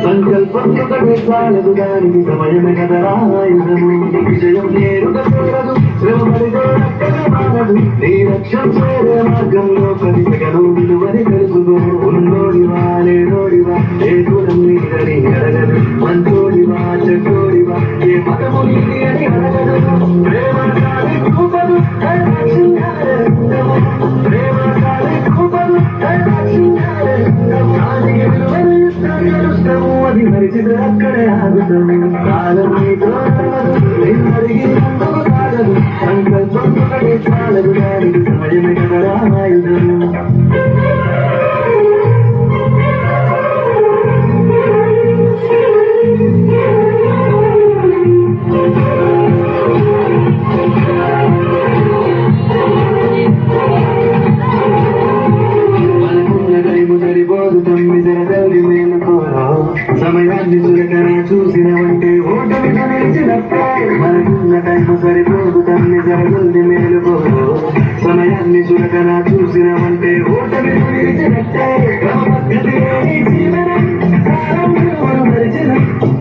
సంకల్పం ఒకటే చాలదు దానికి సమయమే కదరాయుధము విజయం నేరుగా చేరదు శ్రమపడితే మారదు నీ లక్ష్యం చేరే మార్గంలో ప్రతిగను విలువని తెలుసుకో ఉన్నోడివా లేనోడివా ఏ కులం నీదని అడగదు మంచోడివా చెడ్డోడివా ఏ మతము నీది అని అడగదు ప్రేమ కాలి కూపదు ప్రేమ కాలి కూపదు అది మరిచితే అక్కడే ఆగుతాము కాలం నీతో అడిగి అందుకు కాలదు సంకల్పం ఒకటే చాలదు దానికి సమయమే కదా ఆయుధము సమయాన్ని చులకన చూసినవంటే ఓటమి నిలిచినట్టే మనకున్న టైము సరిపోదు తన్ని జరగల్ని మేలుకోరు సమయాన్ని చులకన చూసినవంటే ఓటమి నిలిచినట్టే మరిచిన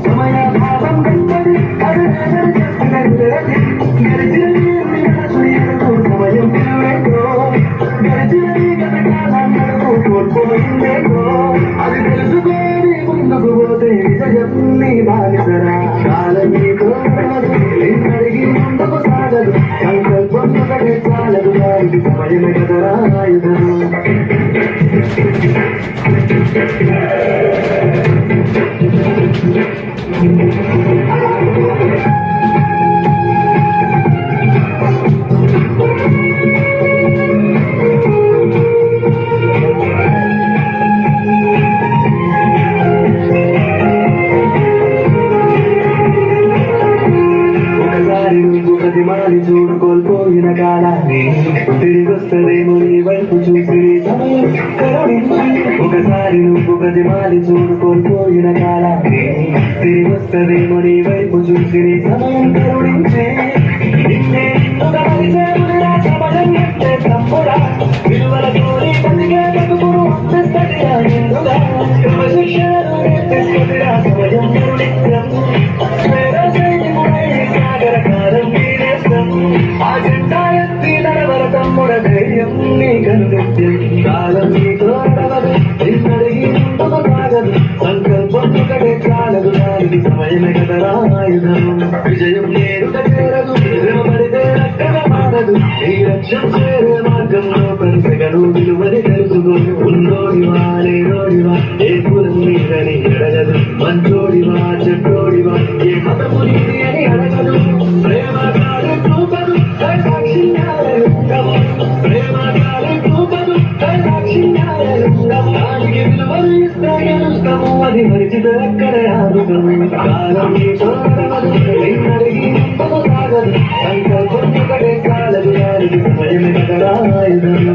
సమయ భావం కట్టది గడిచిన సమయం తినవేకో గడిచిన కోల్పోయిందేకో అది తెలుసుకోని ముందుకు పోతే విజయం నీ బాలిసరా కాలం నీతో అడిగి ముందుకు సాగదు సంకల్పం ఒకటే చాలదు దానికి సమయమే కదరా ఆయుధము ప్రతిమాని చూడు కోల్పోయిన కాలాన్ని తిరిగొస్తదేమో నీ వైపు చూసి ఒకసారి నువ్వు ప్రతిమాని చూడు కోల్పోయిన కాలాన్ని తిరిగొస్తదేమో నీ వైపు చూసి సమయం కరుణించే నిన్నే సమయం ఎట్టే తమ్ముడా విలువల కోరి బతికే బతుకును క్రమశిక్షణను నేర్పిస్తుందిరా సమయం కరుణిత్యం ఆ జెండా ఎత్తి నడవర తమ్ముడ ధైర్యం నీ కనుగత్యం కాలం నీతో నడవదు నిన్నడిగి ముందుకు సాగదు సంకల్పం ఒకటే చాలదు దానికి సమయమే కదరా ఆయుధము విజయం నేరుగా చేరదు శ్రమపడితే అక్కగా మారదు ఈ లక్ష్యం చేరే మార్గంలో ప్రతిగను విలువని తెలుసుకో ఉన్నోడివా లేనోడివా ఏ కులం నీదని అడగదు మంచోడివా చెడ్డోడివా ఏ మతము నీది అని అడగదు ప్రేమ కాదు చూపదు ప్రేమ కాదు చూపదు దానికి విలువలు ఇస్తే గెలుస్తాము అది మరిచితే అక్కడే ఆగుతాము కాలం నీతో అడిగి ముందుకు సాగదు సంకల్పం ఒకటే చాలదు దానికి సమయమే కదా ఆయుధము